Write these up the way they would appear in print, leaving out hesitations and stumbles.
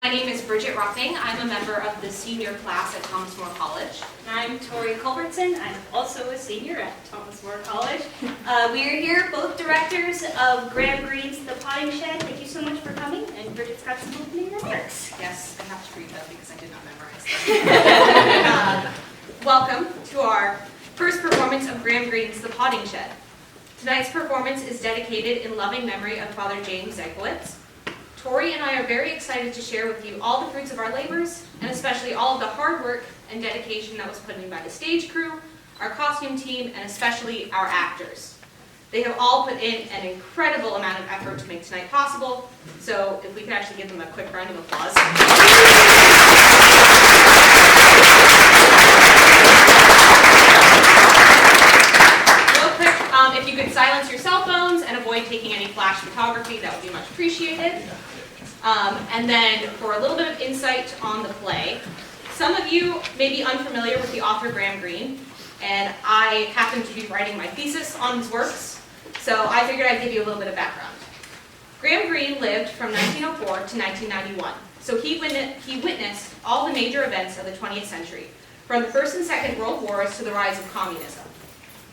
My name is Bridget Ruffing. I'm a member of the senior class at Thomas More College. And I'm Torrey Culbertson. I'm also a senior at Thomas More College. We are here, both directors of Greene's The Potting Shed. Thank you so much for coming. And Bridget's got some opening remarks. Yes, I have to read that because I did not memorize them. Welcome to our first performance of Greene's The Potting Shed. Tonight's performance is dedicated in loving memory of Father James Zekowitz. Torrey and I are very excited to share with you all the fruits of our labors, and especially all of the hard work and dedication that was put in by the stage crew, our costume team, and especially our actors. They have all put in an incredible amount of effort to make tonight possible, so if we could actually give them a quick round of applause. Real quick, if you could silence your cell phones and avoid taking any flash photography, that would be much appreciated. And then for a little bit of insight on the play, some of you may be unfamiliar with the author Greene, and I happen to be writing my thesis on his works, so I figured I'd give you a little bit of background. Greene lived from 1904 to 1991, so he witnessed all the major events of the 20th century, from the First and Second World Wars to the rise of communism.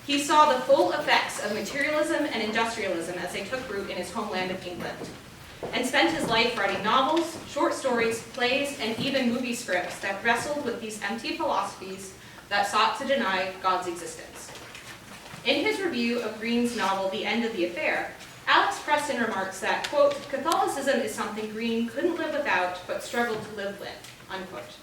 He saw the full effects of materialism and industrialism as they took root in his homeland of England, and spent his life writing novels, short stories, plays, and even movie scripts that wrestled with these empty philosophies that sought to deny God's existence. In his review of Greene's novel, The End of the Affair, Alex Preston remarks that, quote, Catholicism is something Greene couldn't live without, but struggled to live with, unquote.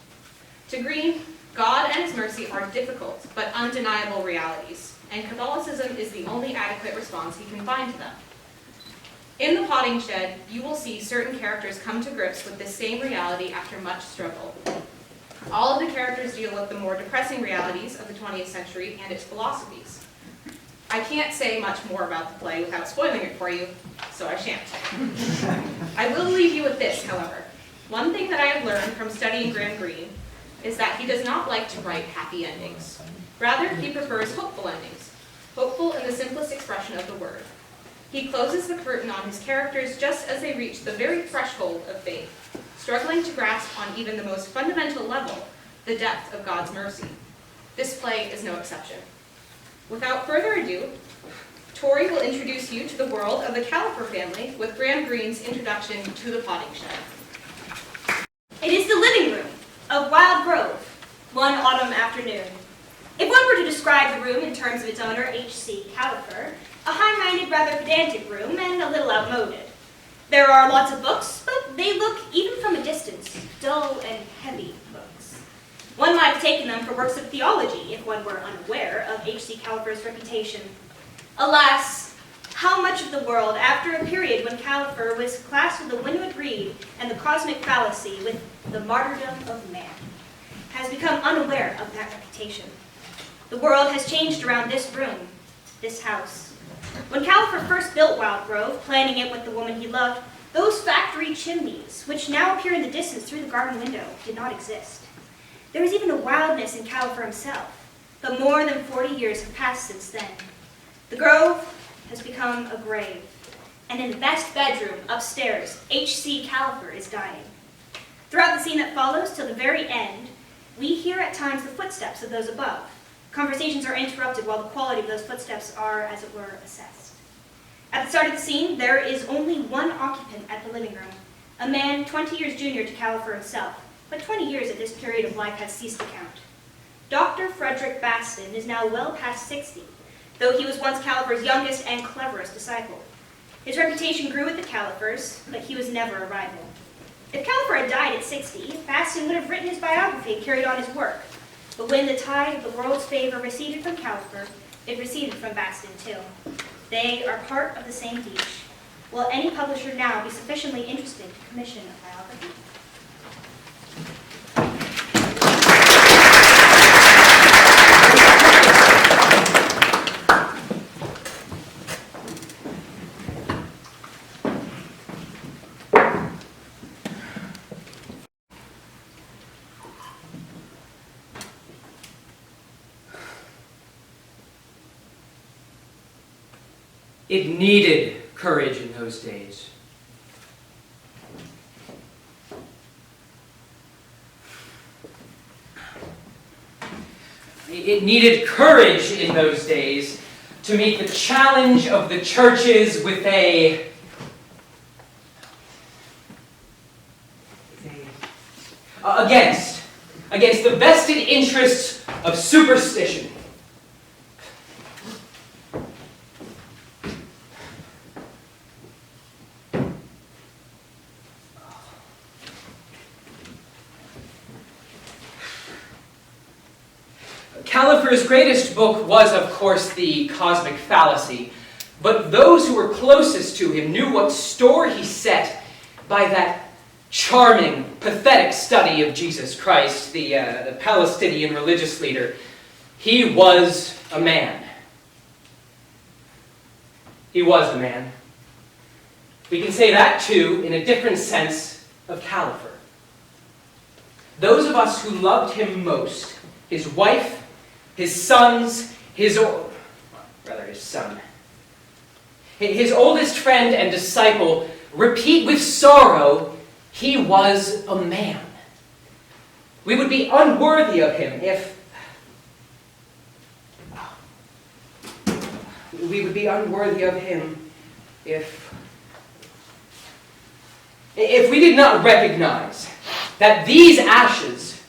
To Greene, God and his mercy are difficult but undeniable realities, and Catholicism is the only adequate response he can find to them. In The Potting Shed, you will see certain characters come to grips with this same reality after much struggle. All of the characters deal with the more depressing realities of the 20th century and its philosophies. I can't say much more about the play without spoiling it for you, so I shan't. I will leave you with this, however. One thing that I have learned from studying Greene is that he does not like to write happy endings. Rather, he prefers hopeful endings, hopeful in the simplest expression of the word. He closes the curtain on his characters just as they reach the very threshold of faith, struggling to grasp on even the most fundamental level the depth of God's mercy. This play is no exception. Without further ado, Torrey will introduce you to the world of the Califer family with Greene's introduction to The Potting Shed. It is the living room of Wild Grove, one autumn afternoon. If one were to describe the room in terms of its owner, H.C. Califer, a high-minded, rather pedantic room, and a little outmoded. There are lots of books, but they look, even from a distance, dull and heavy books. One might have taken them for works of theology if one were unaware of H.C. Califer's reputation. Alas, how much of the world, after a period when Califer was classed with the winnowed reed and the cosmic fallacy with the martyrdom of man, has become unaware of that reputation? The world has changed around this room, this house. When Califer first built Wild Grove, planning it with the woman he loved, those factory chimneys, which now appear in the distance through the garden window, did not exist. There was even a wildness in Califer himself, but more than 40 years have passed since then. The grove has become a grave, and in the best bedroom upstairs, H.C. Califer is dying. Throughout the scene that follows, till the very end, we hear at times the footsteps of those above. Conversations are interrupted while the quality of those footsteps are, as it were, assessed. At the start of the scene, there is only one occupant at the living room, a man 20 years junior to Califer himself, but 20 years at this period of life has ceased to count. Dr. Frederick Baston is now well past 60, though he was once Califer's youngest and cleverest disciple. His reputation grew with the Califers, but he was never a rival. If Califer had died at 60, Baston would have written his biography and carried on his work. But when the tide of the world's favor receded from Califer, it receded from Baston too. They are part of the same beach. Will any publisher now be sufficiently interested to commission a biography? It needed courage in those days. It needed courage in those days to meet the challenge of the churches with against the vested interests of superstition. Califer's greatest book was, of course, The Cosmic Fallacy, but those who were closest to him knew what store he set by that charming, pathetic study of Jesus Christ, the Palestinian religious leader. He was a man. He was a man. We can say that, too, in a different sense of Califer. Those of us who loved him most, his wife, his sons, his son. His oldest friend and disciple repeat with sorrow, he was a man. We would be unworthy of him if we did not recognize that these ashes,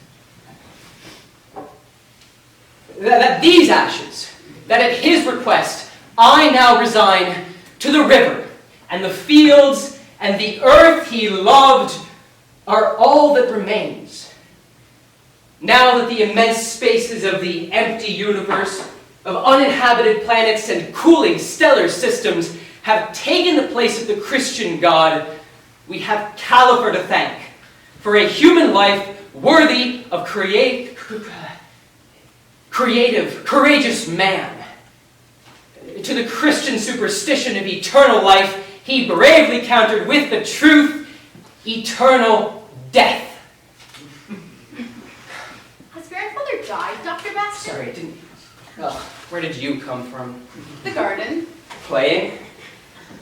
that at his request, I now resign to the river, and the fields, and the earth he loved are all that remains. Now that the immense spaces of the empty universe, of uninhabited planets and cooling stellar systems have taken the place of the Christian God, we have Califer to thank for a human life worthy of creative, courageous man. To the Christian superstition of eternal life, he bravely countered with the truth, eternal death. Has grandfather died, Dr. Baston? Sorry, I didn't... Oh, where did you come from? The garden. Playing?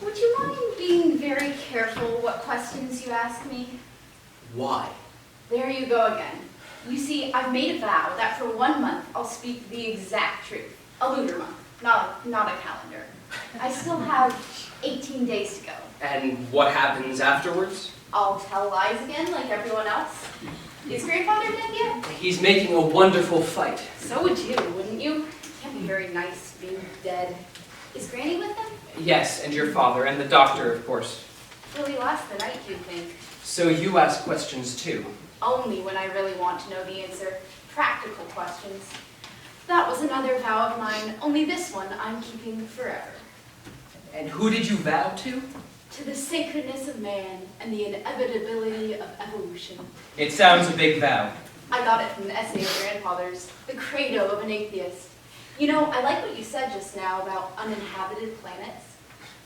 Would you mind being very careful what questions you ask me? Why? There you go again. You see, I've made a vow that for 1 month I'll speak the exact truth. A lunar month, not a calendar. I still have 18 days to go. And what happens afterwards? I'll tell lies again like everyone else. Is grandfather dead yet? He's making a wonderful fight. So would you, wouldn't you? Can't be very nice being dead. Is Granny with him? Yes, and your father, and the doctor, of course. Really last the night, you'd think. So you ask questions too? Only when I really want to know the answer. Practical questions. That was another vow of mine, only this one I'm keeping forever. And who did you vow to? To the sacredness of man and the inevitability of evolution. It sounds a big vow. I got it from an essay of grandfather's, The Credo of an Atheist. You know, I like what you said just now about uninhabited planets.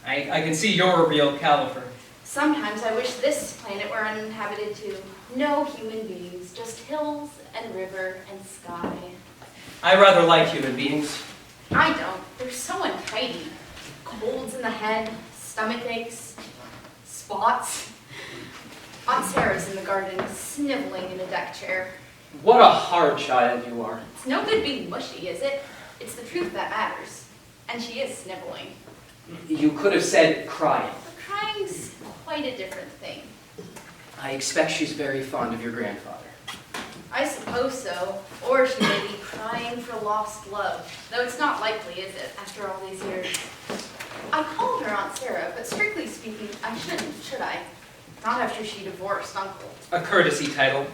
I can see you're a real Califer. Sometimes I wish this planet were uninhabited too. No human beings, just hills and river and sky. I rather like human beings. I don't. They're so untidy. Colds in the head, stomach aches, spots. Aunt Sarah's in the garden, sniveling in a deck chair. What a hard child you are. It's no good being mushy, is it? It's the truth that matters. And she is sniveling. You could have said crying. But crying's quite a different thing. I expect she's very fond of your grandfather. I suppose so. Or she may be crying for lost love. Though it's not likely, is it, after all these years? I called her Aunt Sarah, but strictly speaking, I shouldn't, should I? Not after she divorced Uncle. A courtesy title.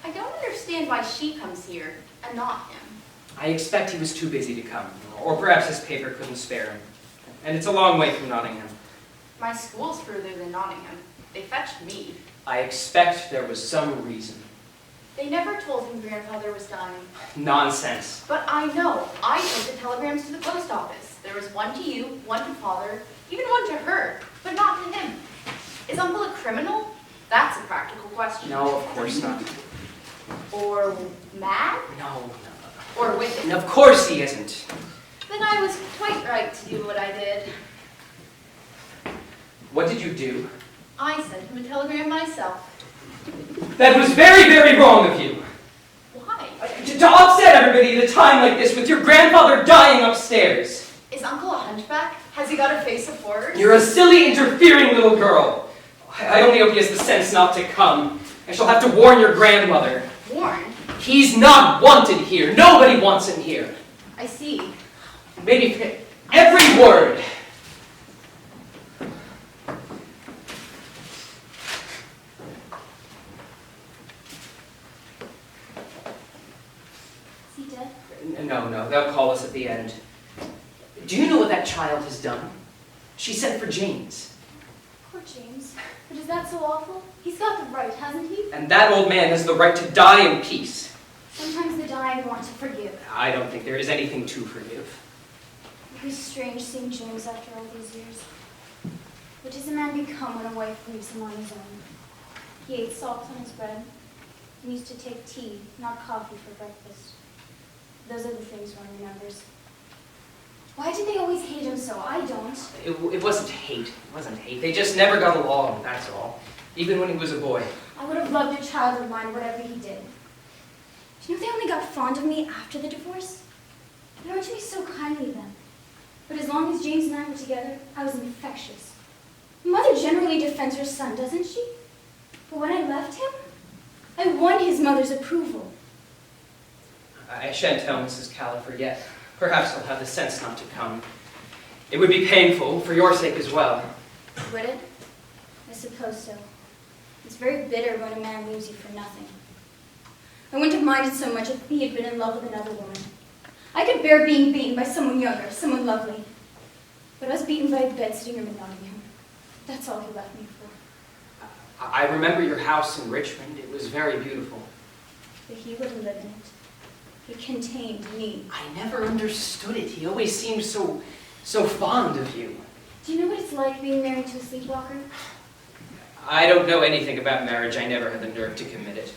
I don't understand why she comes here, and not him. I expect he was too busy to come. Or perhaps his paper couldn't spare him. And it's a long way from Nottingham. My school's further than Nottingham. They fetched me. I expect there was some reason. They never told him grandfather was dying. Nonsense. But I know. I took the telegrams to the post office. There was one to you, one to father, even one to her, but not to him. Is Uncle a criminal? That's a practical question. No, of course not. Or mad? No. Or wicked? Of course he isn't. Then I was quite right to do what I did. What did you do? I sent him a telegram myself. That was very, very wrong of you. Why? To upset everybody a time like this with your grandfather dying upstairs? Is Uncle a hunchback? Has he got a face of horrors? You're a silly, interfering little girl. I only hope he has the sense not to come. I shall have to warn your grandmother. Warn? He's not wanted here. Nobody wants him here. I see. Maybe every word. Is he dead? No, they'll call us at the end. Do you know what that child has done? She sent for James. Poor James. But is that so awful? He's got the right, hasn't he? And that old man has the right to die in peace. Sometimes the dying want to forgive. I don't think there is anything to forgive. It was strange seeing James after all these years. What does a man become when a wife leaves him on his own? He ate salt on his bread and used to take tea, not coffee, for breakfast. Those are the things one remembers. Why did they always hate him so? I don't. It wasn't hate. It wasn't hate. They just never got along, that's all. Even when he was a boy. I would have loved a child of mine, whatever he did. Do you know they only got fond of me after the divorce? They were to me so kindly then. But as long as James and I were together, I was infectious. Mother generally defends her son, doesn't she? But when I left him, I won his mother's approval. I shan't tell Mrs. Califer yet. Perhaps I'll have the sense not to come. It would be painful, for your sake as well. Would it? I suppose so. It's very bitter when a man leaves you for nothing. I wouldn't have minded so much if he had been in love with another woman. I could bear being beaten by someone younger, someone lovely. But I was beaten by a bed-sitting in Nottingham. That's all he left me for. I remember your house in Richmond. It was very beautiful. But he wouldn't live in it. It contained me. I never understood it. He always seemed so fond of you. Do you know what it's like being married to a sleepwalker? I don't know anything about marriage. I never had the nerve to commit it.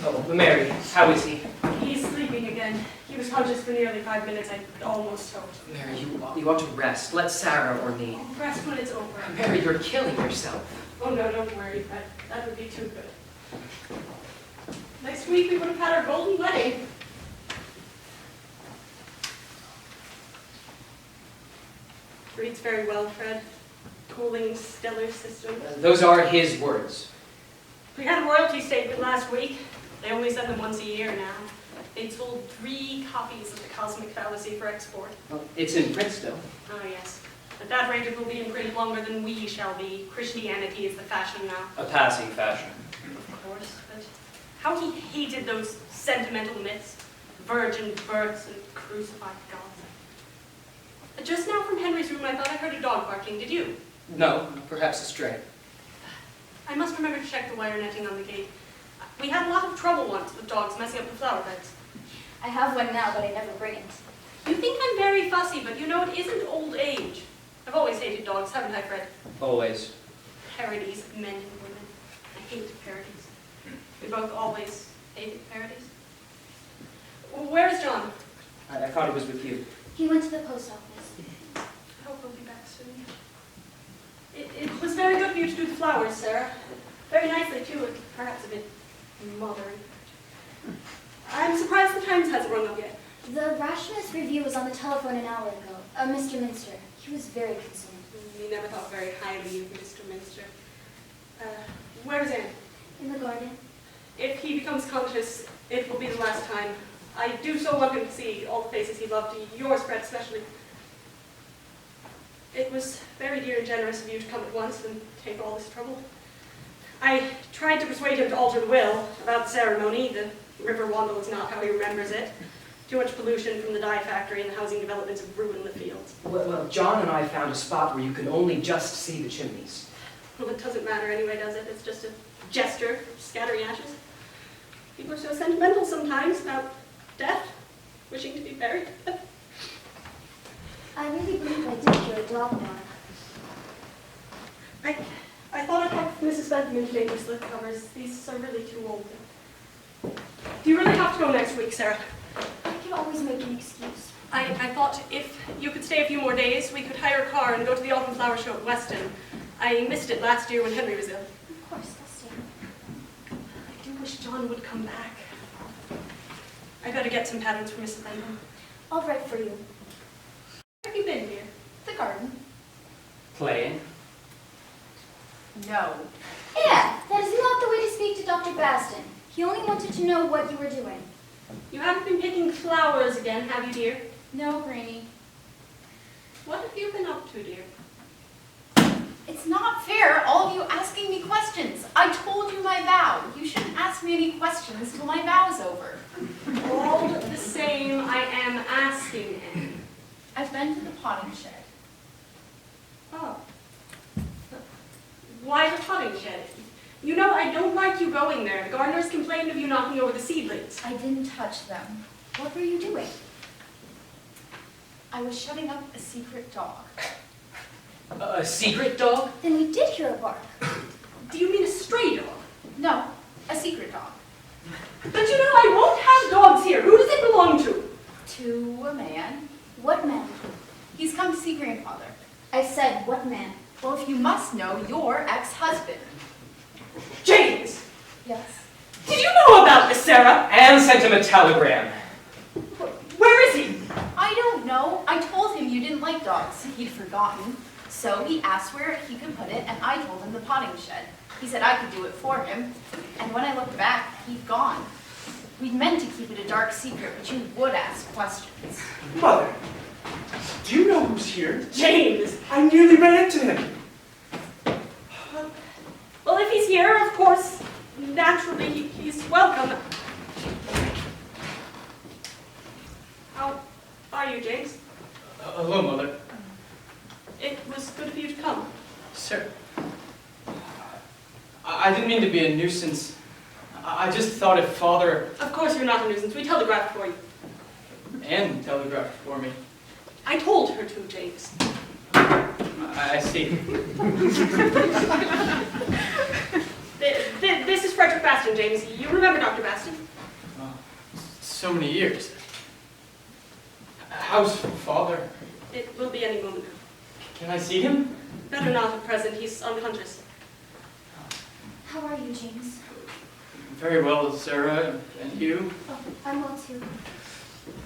Oh, Mary, how is he? He's sleeping again. He was conscious for nearly 5 minutes. I almost choked. Mary, you ought to rest. Let Sarah or me. I'll rest when it's over. Mary, you're killing yourself. Oh no, don't worry. That would be too good. Next week we would have had our golden wedding. Reads very well, Fred. Cooling stellar system. Those are his words. We had a royalty statement last week. They only send them once a year now. They sold 3 copies of the Cosmic Fallacy for export. Well, it's in print still. Oh yes. At that rate it will be in print longer than we shall be. Christianity is the fashion now. A passing fashion. Of course, but how he hated those sentimental myths, virgin births and crucified gods. Just now from Henry's room I thought I heard a dog barking. Did you? No, perhaps a stray. I must remember to check the wire netting on the gate. We had a lot of trouble once with dogs messing up the flower beds. I have one now, but I never bring it. You think I'm very fussy, but you know it isn't old age. I've always hated dogs, haven't I, Fred? Always. Parodies of men and women. I hate parodies. We both always hated parodies. Where is John? I thought he was with you. He went to the post office. I hope he'll be back soon. It was very good of you to do the flowers, Sarah. Very nicely, too, and perhaps a bit modern. I'm surprised the Times hasn't rung up yet. The Rashness Review was on the telephone an hour ago. Mr. Minster. He was very concerned. We never thought very highly of Mr. Minster. Where is Anne? In the garden. If he becomes conscious, it will be the last time. I do so want him to see all the faces he loved, yours, Fred, especially. It was very dear and generous of you to come at once and take all this trouble. I tried to persuade him to alter the will about the ceremony. The river Wandle is not how he remembers it. Too much pollution from the dye factory and the housing developments have ruined the fields. Well, John and I found a spot where you can only just see the chimneys. Well, it doesn't matter anyway, does it? It's just a gesture, scattering ashes. People are so sentimental sometimes about death, wishing to be buried. I really believe I did hear a dog bark. I thought I'd help Mrs. Benjamin to make the slip covers. These are really too old. Do you really have to go next week, Sarah? I can always make an excuse. I thought if you could stay a few more days, we could hire a car and go to the Autumn Flower Show at Weston. I missed it last year when Henry was ill. Of course, I'll stay. I do wish John would come back. I better get some patterns for Mrs. Langdon. I'll write for you. Where have you been, dear? The garden. Playing. No. Yeah, that is not the way to speak to Dr. Baston. He only wanted to know what you were doing. You haven't been picking flowers again, have you, dear? No, Greene. What have you been up to, dear? It's not fair, all of you asking me questions. I told you my vow. You shouldn't ask me any questions till my vow's over. All the same, I am asking him. I've been to the potting shed. Oh. Why the potting shed? You know, I don't like you going there. The gardeners complained of you knocking over the seedlings. I didn't touch them. What were you doing? I was shutting up a secret dog. A secret dog? Then we did hear a bark. Do you mean a stray dog? No, a secret dog. But you know, I won't have dogs here. Who does it belong to? To a man. What man? He's come to see grandfather. I said, what man? Well, if you must know, your ex-husband. James! Yes. Did you know about this, Sarah? And sent him a telegram. Where is he? I don't know. I told him you didn't like dogs. He'd forgotten. So he asked where he could put it, and I told him the potting shed. He said I could do it for him. And when I looked back, he'd gone. We'd meant to keep it a dark secret, but you would ask questions. Mother, do you know who's here? James! I nearly ran into him. Well, if he's here, of course, naturally, he's welcome. How are you, James? Hello, Mother. It was good of you to come. Sir, I didn't mean to be a nuisance. I just thought if Father Of course you're not a nuisance. We telegraphed for you. and telegraphed for me. I told her to, James. I see. This is Frederick Baston, James. You remember Dr. Baston? Oh, so many years. How's Father? It will be any moment now. Can I see him? Better not at present. He's unconscious. How are you, James? Very well, Sarah, and you? Oh, I'm well too.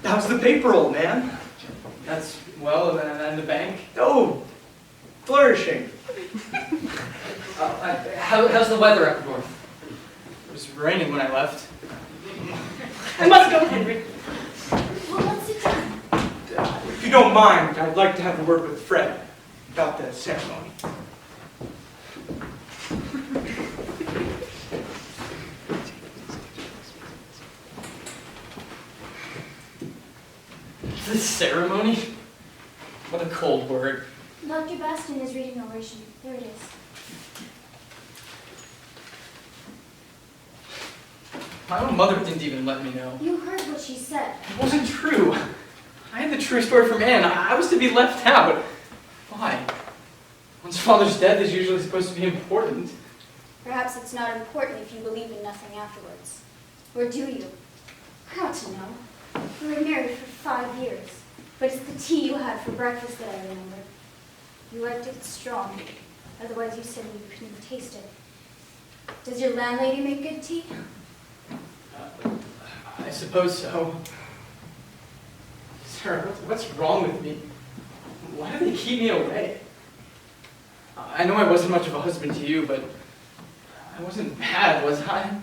How's the paper, old man? That's well, and the bank? Oh, flourishing. How's the weather up north? It was raining when I left. I must go, Henry. Well, let's sit down. If you don't mind, I'd like to have a word with Fred about the ceremony. The ceremony? What a cold word. Dr. Baston is reading oration. There it is. My own mother didn't even let me know. You heard what she said. It wasn't true. I had the true story from Anne. I was to be left out. Why? One's father's death is usually supposed to be important. Perhaps it's not important if you believe in nothing afterwards. Or do you? I ought to know. We were married for 5 years, but it's the tea you had for breakfast that I remember. You liked it strong, otherwise you said you couldn't taste it. Does your landlady make good tea? I suppose so. Sarah, what's wrong with me? Why do they keep me away? I know I wasn't much of a husband to you, but I wasn't bad, was I?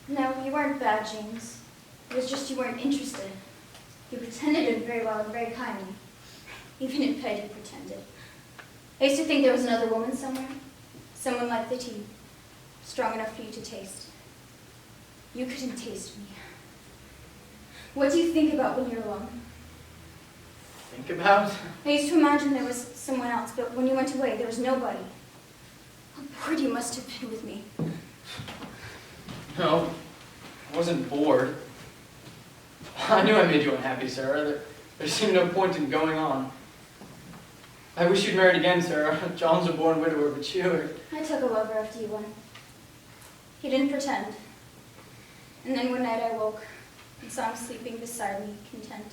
No, you weren't bad, James. It was just you weren't interested. You pretended it very well and very kindly. Even in bed you pretended. I used to think there was another woman somewhere. Someone like the tea. Strong enough for you to taste. You couldn't taste me. What do you think about when you're alone? Think about? I used to imagine there was someone else, but when you went away, there was nobody. How bored you must have been with me. No, I wasn't bored. I knew I made you unhappy, Sarah. There seemed no point in going on. I wish you'd married again, Sarah. John's a born widower, but you... I took a lover after you won. He didn't pretend. And then one night I woke and saw him sleeping beside me, content.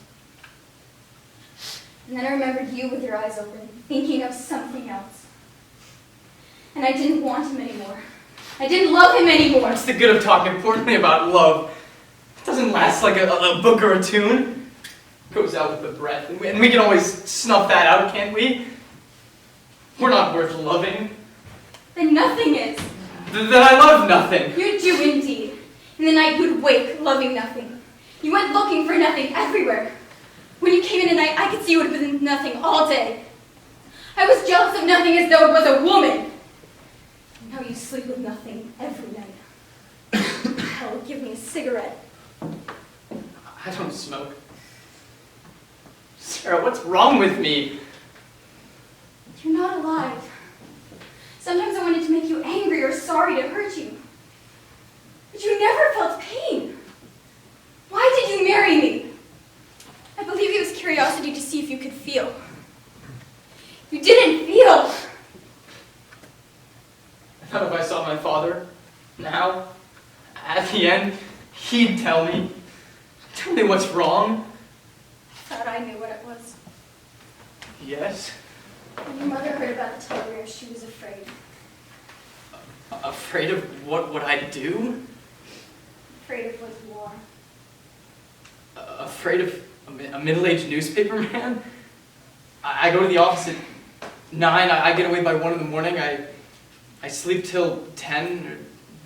And then I remembered you with your eyes open, thinking of something else. And I didn't want him anymore. I didn't love him anymore. What's the good of talking importantly about love? It doesn't last like a book or a tune. It goes out with the breath, and we can always snuff that out, can't we? We're not worth loving. Then nothing is. Then I love nothing. You do indeed. In the night you'd wake, loving nothing. You went looking for nothing everywhere. When you came in at night, I could see you would have been nothing all day. I was jealous of nothing as though it was a woman. And now you sleep with nothing every night. Hell, give me a cigarette. I don't smoke. Sarah, what's wrong with me? You're not alive. Sometimes I wanted to make you angry or sorry to hurt you. But you never felt pain. Why did you marry me? I believe it was curiosity to see if you could feel. You didn't feel. I thought if I saw my father, now, at the end, he'd tell me what's wrong. I thought I knew what it was. Yes? When your mother heard about the telegram, she was afraid. Afraid of what I'd do? Afraid of was war. Afraid of a middle-aged newspaper man? I go to the office at 9, I get away by 1 in the morning, I sleep till 10, or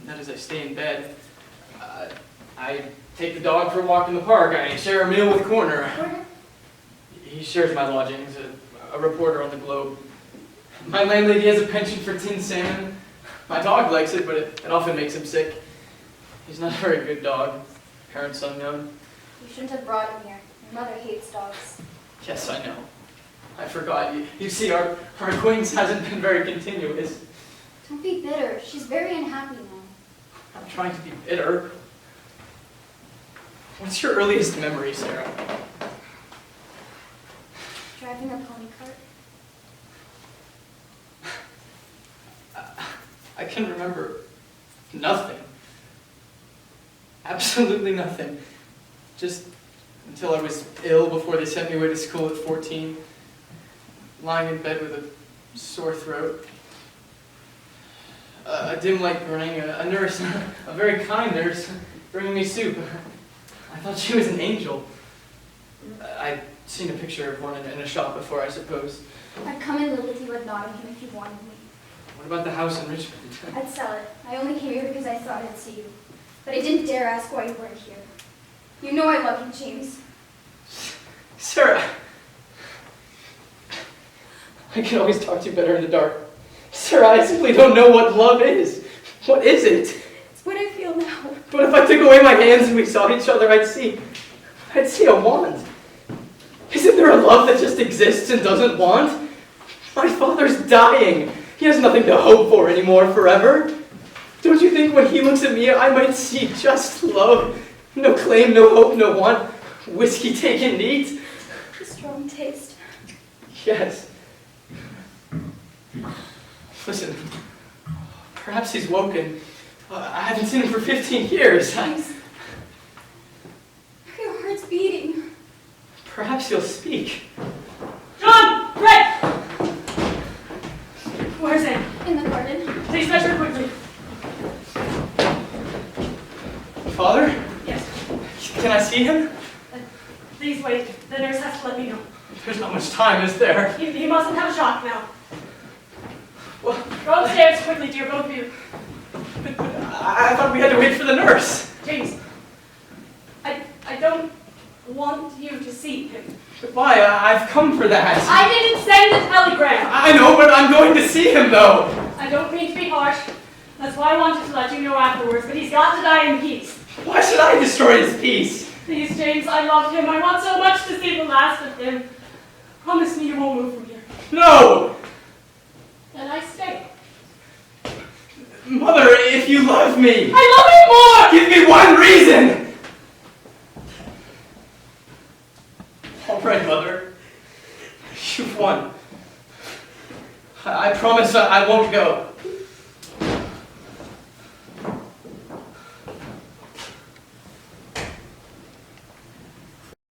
that is, I stay in bed. I take the dog for a walk in the park, I share a meal with Corner. He shares my lodgings, a reporter on the Globe. My landlady has a penchant for tinned salmon. My dog likes it, but it often makes him sick. He's not a very good dog, parents unknown. You shouldn't have brought him here. Your mother hates dogs. Yes, I know. I forgot. You see, our acquaintance hasn't been very continuous. Don't be bitter. She's very unhappy now. I'm trying to be bitter. What's your earliest memory, Sarah? Driving a pony cart. I can remember nothing. Absolutely nothing. Just until I was ill before they sent me away to school at 14. Lying in bed with a sore throat. A dim light burning, a nurse, a very kind nurse, bringing me soup. I thought she was an angel. I'd seen a picture of one in a shop before, I suppose. I'd come in live with you at Nottingham if you wanted me. What about the house in Richmond? I'd sell it. I only came here because I thought I'd see you. But I didn't dare ask why you weren't here. You know I love you, James. Sarah! I can always talk to you better in the dark. Sarah, I simply don't know what love is. What is it? It's what I feel now. But if I took away my hands and we saw each other, I'd see a want. Isn't there a love that just exists and doesn't want? My father's dying. He has nothing to hope for anymore forever. Don't you think when he looks at me, I might see just love? No claim, no hope, no want. Whiskey taken neat. A strong taste. Yes. Listen, perhaps he's woken. I haven't seen him for 15 years. James, your heart's beating. Perhaps he'll speak. John! Fred! Where's it? In the garden. Please measure quickly. Father? Yes. Can I see him? Please wait. The nurse has to let me know. There's not much time, is there? He mustn't have a shock now. Well, Go upstairs quickly, dear, both of you. but I thought we had to wait for the nurse. James, I don't want you to see him. But why? I've come for that. I didn't send the telegram. I know, but I'm going to see him, though. I don't mean to be harsh. That's why I wanted to let you know afterwards, but he's got to die in peace. Why should I destroy his peace? Please, James, I love him. I want so much to see the last of him. Promise me you won't move from here. No! Then I stay. Mother, if you love me, I love him more! give me one reason! All right, Mother. You've won. I promise I won't go.